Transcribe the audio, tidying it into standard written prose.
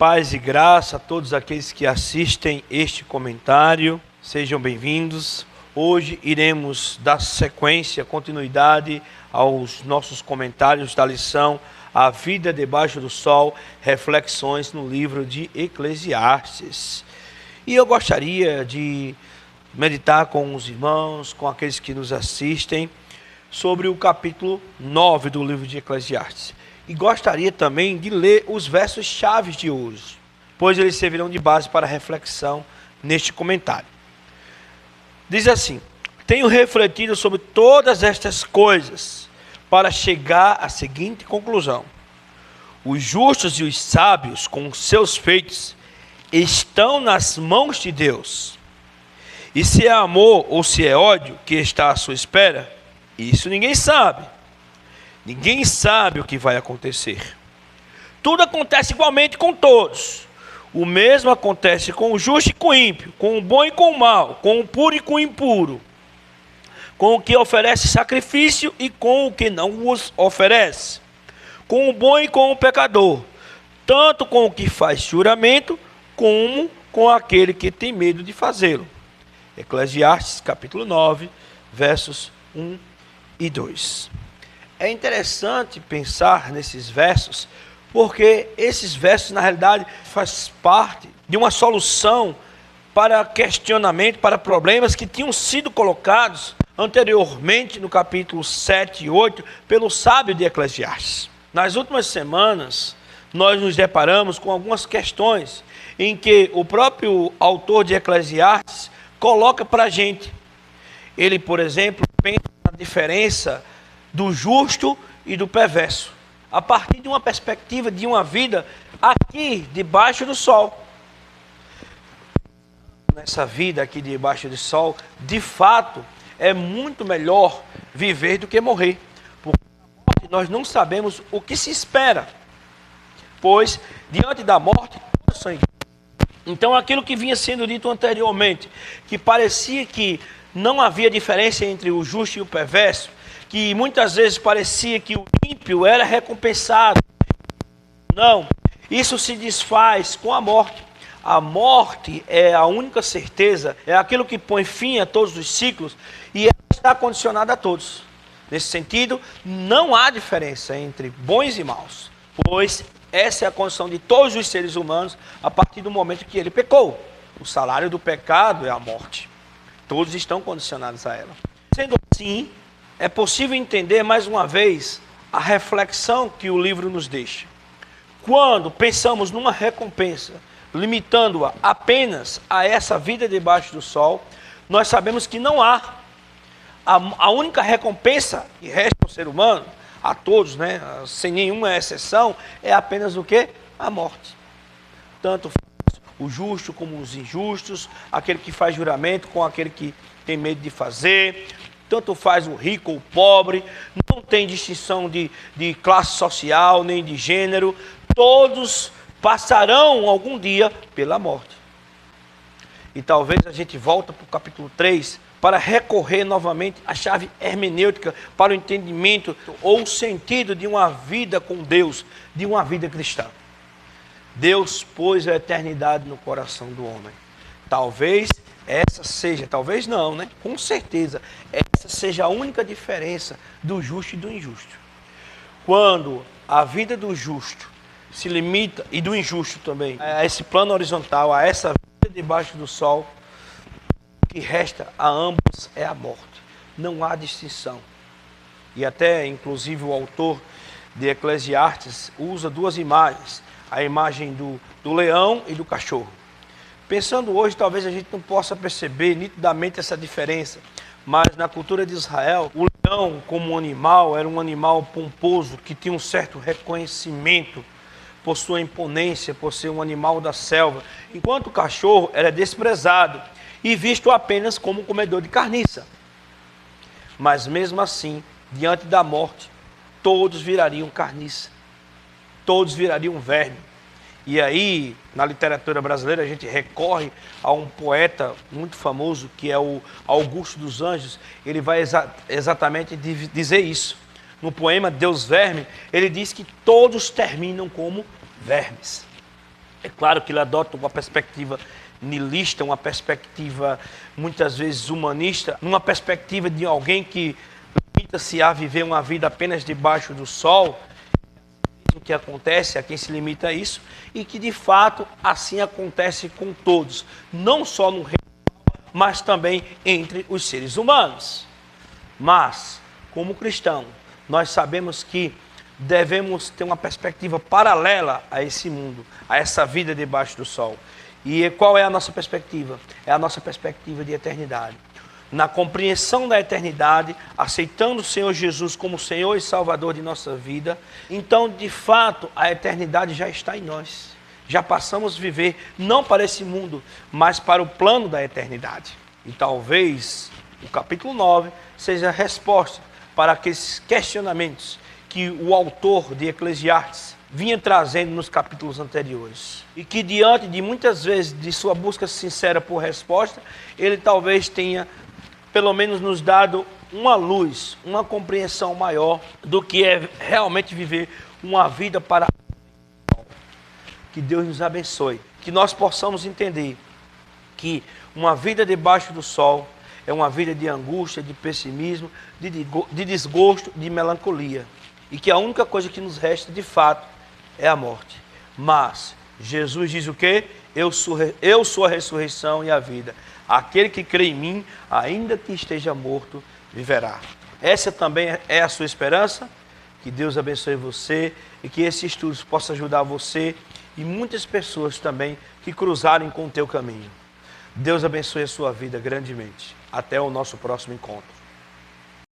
Paz e graça a todos aqueles que assistem este comentário, sejam bem-vindos. Hoje iremos dar sequência, continuidade aos nossos comentários da lição A Vida Debaixo do Sol, reflexões no livro de Eclesiastes. E eu gostaria de meditar com os irmãos, com aqueles que nos assistem, sobre o capítulo 9 do livro de Eclesiastes. E gostaria também de ler os versos chaves de hoje, pois eles servirão de base para a reflexão neste comentário. Diz assim: tenho refletido sobre todas estas coisas para chegar à seguinte conclusão: os justos e os sábios, com seus feitos, estão nas mãos de Deus. E se é amor ou se é ódio que está à sua espera, isso ninguém sabe. Ninguém sabe o que vai acontecer. Tudo acontece igualmente com todos. O mesmo acontece com o justo e com o ímpio, com o bom e com o mal, com o puro e com o impuro, com o que oferece sacrifício e com o que não os oferece, com o bom e com o pecador, tanto com o que faz juramento, como com aquele que tem medo de fazê-lo. Eclesiastes capítulo 9, versos 1 e 2. É interessante pensar nesses versos, porque esses versos, na realidade, fazem parte de uma solução para questionamento, para problemas que tinham sido colocados anteriormente no capítulo 7 e 8 pelo sábio de Eclesiastes. Nas últimas semanas, nós nos deparamos com algumas questões em que o próprio autor de Eclesiastes coloca para a gente. Ele, por exemplo, pensa na diferença do justo e do perverso, a partir de uma perspectiva de uma vida aqui debaixo do sol. Nessa vida aqui debaixo do sol, de fato, é muito melhor viver do que morrer, porque na morte nós não sabemos o que se espera, pois diante da morte todo sangue. Então aquilo que vinha sendo dito anteriormente, que parecia que não havia diferença entre o justo e o perverso, que muitas vezes parecia que o ímpio era recompensado. Não, isso se desfaz com a morte. A morte é a única certeza, é aquilo que põe fim a todos os ciclos e ela está condicionada a todos. Nesse sentido, não há diferença entre bons e maus, pois essa é a condição de todos os seres humanos a partir do momento que ele pecou. O salário do pecado é a morte. Todos estão condicionados a ela. Sendo assim, é possível entender mais uma vez a reflexão que o livro nos deixa. Quando pensamos numa recompensa, limitando-a apenas a essa vida debaixo do sol, nós sabemos que não há. A única recompensa que resta ao ser humano, a todos, né, sem nenhuma exceção, é apenas o quê? A morte. Tanto o justo como os injustos, aquele que faz juramento com aquele que tem medo de fazer. Tanto faz o rico ou o pobre, não tem distinção de classe social, nem de gênero, todos passarão algum dia pela morte. E talvez a gente volte para o capítulo 3 para recorrer novamente à chave hermenêutica para o entendimento ou o sentido de uma vida com Deus, de uma vida cristã. Deus pôs a eternidade no coração do homem. Talvez essa seja, talvez não, né? Com certeza, essa seja a única diferença do justo e do injusto. Quando a vida do justo se limita, e do injusto também, a esse plano horizontal, a essa vida debaixo do sol, o que resta a ambos é a morte. Não há distinção. E até, inclusive, o autor de Eclesiastes usa duas imagens, a imagem do leão e do cachorro. Pensando hoje, talvez a gente não possa perceber nitidamente essa diferença, mas na cultura de Israel, o leão como animal era um animal pomposo, que tinha um certo reconhecimento por sua imponência, por ser um animal da selva, enquanto o cachorro era desprezado e visto apenas como comedor de carniça. Mas mesmo assim, diante da morte, todos virariam carniça, todos virariam verme. E aí, na literatura brasileira, a gente recorre a um poeta muito famoso, que é o Augusto dos Anjos. Ele vai exatamente dizer isso. No poema Deus Verme, ele diz que todos terminam como vermes. É claro que ele adota uma perspectiva niilista, uma perspectiva muitas vezes humanista, numa perspectiva de alguém que limita-se a viver uma vida apenas debaixo do sol. O que acontece a quem se limita a isso, e que de fato assim acontece com todos, não só no reino, mas também entre os seres humanos. Mas, como cristão, nós sabemos que devemos ter uma perspectiva paralela a esse mundo, a essa vida debaixo do sol. E qual é a nossa perspectiva? É a nossa perspectiva de eternidade. Na compreensão da eternidade, aceitando o Senhor Jesus como Senhor e Salvador de nossa vida, então, de fato, a eternidade já está em nós. Já passamos a viver não para esse mundo, mas para o plano da eternidade. E talvez o capítulo 9 seja a resposta para aqueles questionamentos que o autor de Eclesiastes vinha trazendo nos capítulos anteriores. E que diante de muitas vezes de sua busca sincera por resposta, ele talvez tenha pelo menos nos dado uma luz, uma compreensão maior do que é realmente viver uma vida para... Que Deus nos abençoe, que nós possamos entender que uma vida debaixo do sol é uma vida de angústia, de pessimismo, de desgosto, de melancolia. E que a única coisa que nos resta de fato é a morte. Mas Jesus diz o quê? Eu sou a ressurreição e a vida. Aquele que crê em mim, ainda que esteja morto, viverá. Essa também é a sua esperança. Que Deus abençoe você e que esse estudo possa ajudar você e muitas pessoas também que cruzarem com o teu caminho. Deus abençoe a sua vida grandemente. Até o nosso próximo encontro.